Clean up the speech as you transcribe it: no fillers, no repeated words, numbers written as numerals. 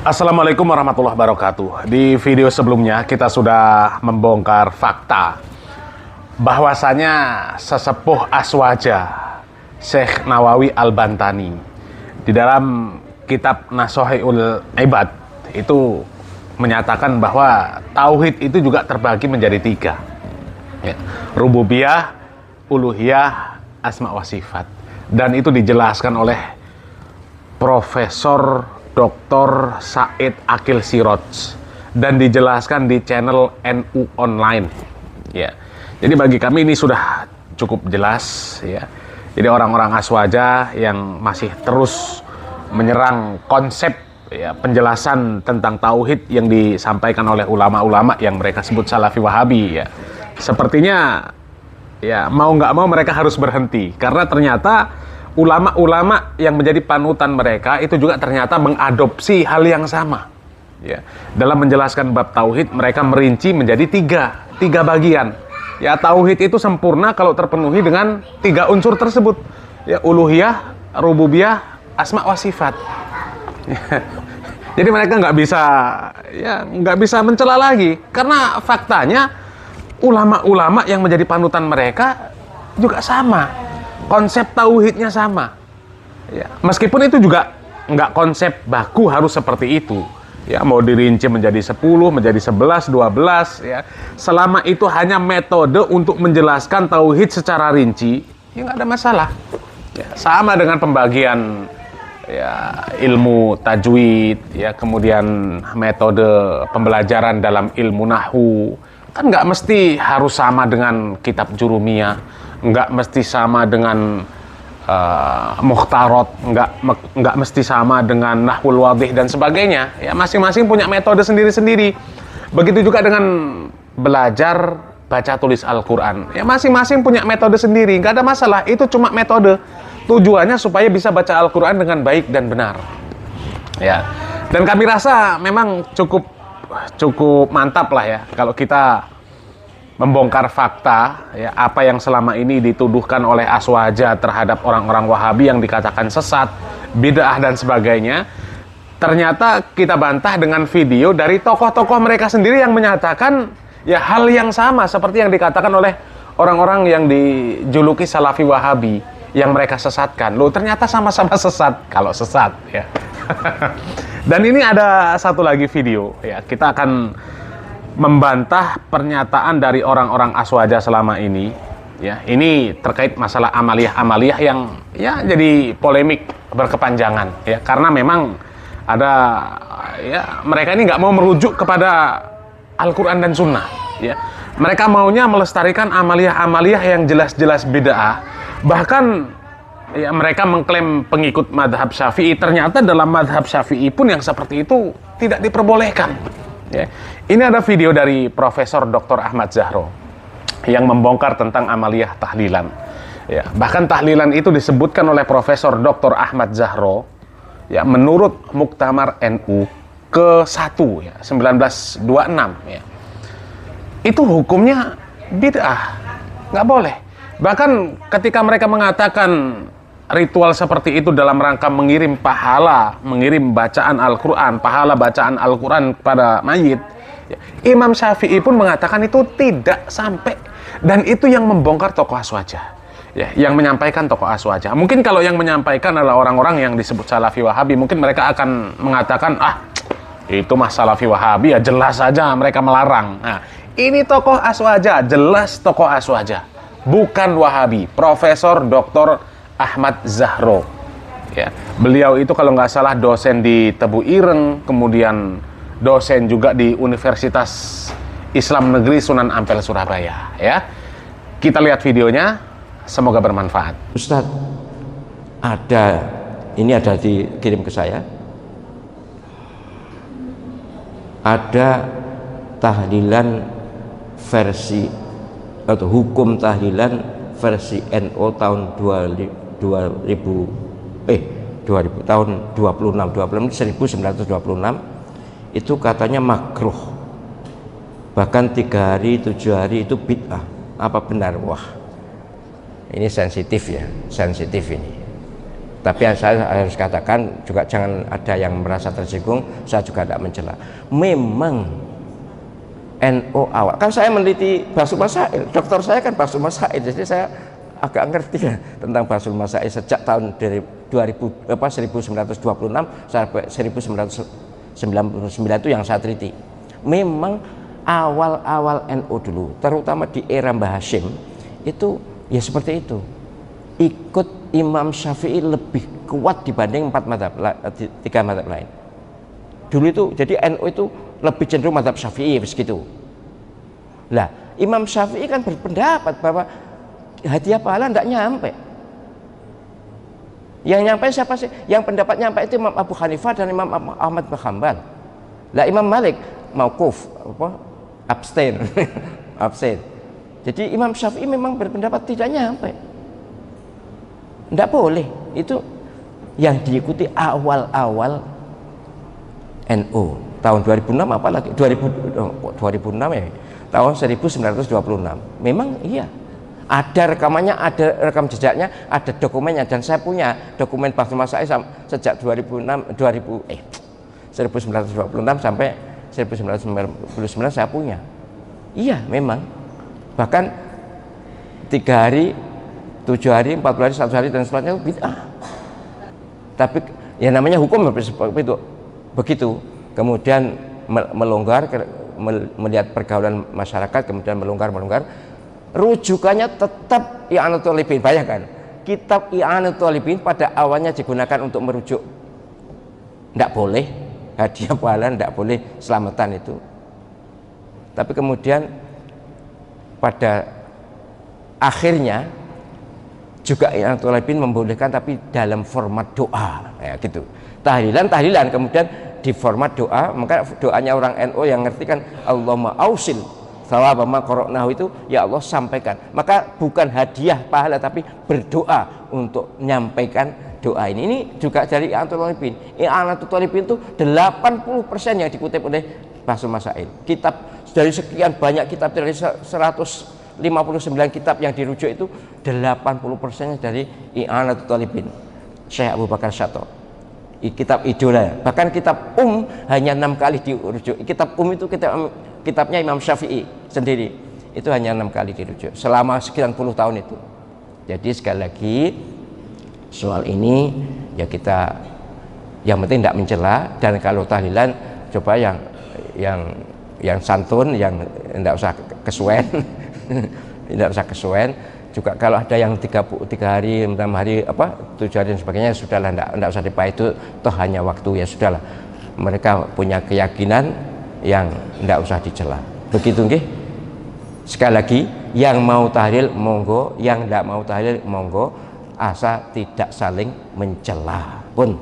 Assalamualaikum warahmatullahi wabarakatuh. Di video sebelumnya kita sudah membongkar fakta bahwasanya sesepuh Aswaja Syekh Nawawi Al-Bantani di dalam kitab Nashahul Ibad itu menyatakan bahwa tauhid itu juga terbagi menjadi tiga, ya. Rububiyah, uluhiyah, asma wa sifat. Dan itu dijelaskan oleh Profesor Dr. Said Akil Siroj dan dijelaskan di channel NU Online, ya. Jadi bagi kami ini sudah cukup jelas, ya. Jadi orang-orang Aswaja yang masih terus menyerang konsep, ya, penjelasan tentang tauhid yang disampaikan oleh ulama-ulama yang mereka sebut Salafi Wahabi, ya. Sepertinya ya mau nggak mau mereka harus berhenti karena ternyata ulama-ulama yang menjadi panutan mereka itu juga ternyata mengadopsi hal yang sama, ya. Dalam menjelaskan bab tauhid mereka merinci menjadi tiga bagian, ya. Tauhid itu sempurna kalau terpenuhi dengan tiga unsur tersebut, ya, uluhiyah, rububiyah, asma wa sifat. Jadi mereka nggak bisa mencela lagi karena faktanya ulama-ulama yang menjadi panutan mereka juga sama, konsep tauhidnya sama, ya. Meskipun itu juga nggak konsep baku harus seperti itu, ya. Mau dirinci menjadi 10, menjadi 11, 12, ya. Selama itu hanya metode untuk menjelaskan tauhid secara rinci, ya nggak ada masalah, ya. Sama dengan pembagian, ya, ilmu tajwid, ya, kemudian metode pembelajaran dalam ilmu nahwu. Kan nggak mesti harus sama dengan kitab Jurumiyah, nggak mesti sama dengan Mukhtarot, nggak mesti sama dengan Nahwul Wadih dan sebagainya, ya. Masing-masing punya metode sendiri-sendiri. Begitu juga dengan belajar baca tulis Al-Quran, ya, masing-masing punya metode sendiri, nggak ada masalah. Itu cuma metode, tujuannya supaya bisa baca Al-Quran dengan baik dan benar, ya. Dan kami rasa memang cukup mantap lah, ya, kalau kita membongkar fakta, ya, apa yang selama ini dituduhkan oleh Aswaja terhadap orang-orang Wahabi yang dikatakan sesat, bid'ah dan sebagainya. Ternyata kita bantah dengan video dari tokoh-tokoh mereka sendiri yang menyatakan ya hal yang sama seperti yang dikatakan oleh orang-orang yang dijuluki Salafi Wahabi yang mereka sesatkan. Loh, ternyata sama-sama sesat kalau sesat, ya. Dan ini ada satu lagi video, ya. Kita akan membantah pernyataan dari orang-orang Aswaja selama ini, ya. Ini terkait masalah amaliyah yang, ya, jadi polemik berkepanjangan, ya, karena memang ada, ya, mereka ini nggak mau merujuk kepada Al-Quran dan Sunnah, ya. Mereka maunya melestarikan amaliyah yang jelas-jelas bid'ah. Bahkan, ya, mereka mengklaim pengikut madhab Syafi'i. Ternyata dalam madhab Syafi'i pun yang seperti itu tidak diperbolehkan, ya. Ini ada video dari Profesor Dr. Ahmad Zahro yang membongkar tentang amaliyah tahlilan, ya. Bahkan tahlilan itu disebutkan oleh Profesor Dr. Ahmad Zahro, ya, menurut Muktamar NU ke-1, ya, 1926, ya, itu hukumnya bid'ah, nggak boleh. Bahkan ketika mereka mengatakan ritual seperti itu dalam rangka mengirim pahala, mengirim bacaan Al-Quran, pahala bacaan Al-Quran kepada mayit, ya, Imam Syafi'i pun mengatakan itu tidak sampai. Dan itu yang membongkar tokoh Aswaja, ya, yang menyampaikan tokoh Aswaja. Mungkin kalau yang menyampaikan adalah orang-orang yang disebut Salafi Wahabi, mungkin mereka akan mengatakan, itu mah Salafi Wahabi, ya, jelas saja mereka melarang. Nah, ini tokoh Aswaja, jelas tokoh Aswaja, bukan Wahabi. Profesor Dr. Ahmad Zahro, ya. Beliau itu kalau nggak salah dosen di Tebu Ireng, kemudian dosen juga di Universitas Islam Negeri Sunan Ampel Surabaya, ya. Kita lihat videonya, semoga bermanfaat. Ustadz, ini ada dikirim ke saya, ada tahlilan versi atau hukum tahlilan versi NU tahun 1926 itu katanya makruh, bahkan 3 hari 7 hari itu bid'ah. Apa benar? Wah, ini sensitif, ya, sensitif ini. Tapi saya harus katakan juga jangan ada yang merasa tersinggung, saya juga tidak mencela. Memang NU awal, kan saya meneliti Basul Masail, dokter saya kan Basul Masail, jadi saya agak ngerti ya tentang Basul Masail sejak tahun dari 1926 sampai 1999 itu yang saya teliti. Memang awal-awal NU dulu, terutama di era Mbah Hashim itu ya seperti itu. Ikut Imam Syafi'i lebih kuat dibanding 3 mazhab lain. Dulu itu jadi NU itu lebih cenderung mazhab Syafi'i begitu. Lah, Imam Syafi'i kan berpendapat bahwa hadiah pahala tidak nyampe. Yang nyampe siapa sih? Yang pendapat nyampe itu Imam Abu Hanifah dan Imam Ahmad bin Hanbal. Lah Imam Malik mauquf, abstain. Abstain. Jadi Imam Syafi'i memang berpendapat tidak nyampe. Tidak boleh. Itu yang diikuti awal-awal NU tahun 2006 apalagi 2006 ya, tahun 1926. Memang iya, ada rekamannya, ada rekam jejaknya, ada dokumennya, dan saya punya dokumen Basul Masail sejak 1926 sampai 1999 saya punya. Iya memang, bahkan 3 hari, 7 hari, 40 hari, 1 hari dan selanjutnya itu bid'ah. Tapi ya namanya hukum seperti itu. Begitu kemudian melonggar, melihat pergaulan masyarakat, kemudian melonggar, rujukannya tetap I'anatul Talibin. Bayangkan, kitab I'anatul Talibin pada awalnya digunakan untuk merujuk tidak boleh hadiah pahala, tidak boleh selamatan itu. Tapi kemudian pada akhirnya juga I'anatul Talibin membolehkan, tapi dalam format doa, ya gitu. Tahlilan, kemudian di format doa. Maka doanya orang NU yang ngerti kan, Allahumma ausil thawaba ma qara'nahu, itu ya Allah sampaikan. Maka bukan hadiah pahala, tapi berdoa untuk menyampaikan doa ini. Ini juga dari I'anatul Talibin. I'anatul Talibin itu 80% yang dikutip oleh Basul Masail. Kitab dari sekian banyak kitab, dari 159 kitab yang dirujuk itu 80% dari I'anatul Talibin Syekh Abu Bakar Syato. Kitab idola, bahkan kitab hanya 6 kali dirujuk. Kitab itu kitabnya Imam Syafi'i sendiri, itu hanya 6 kali dirujuk selama sekian puluh tahun itu. Jadi sekali lagi soal ini ya kita yang penting tidak mencela, dan kalau tahlilan coba yang santun, yang tidak usah kesuwen. Tidak usah kesuwen. Juga kalau ada yang 3 hari, 6 hari, 7 hari dan sebagainya, sudahlah, tidak usah dipakai, itu toh hanya waktu, ya sudahlah. Mereka punya keyakinan yang tidak usah dicela. Begitu nggih. Sekali lagi, yang mau tahlil monggo, yang tidak mau tahlil monggo, asal tidak saling mencela pun.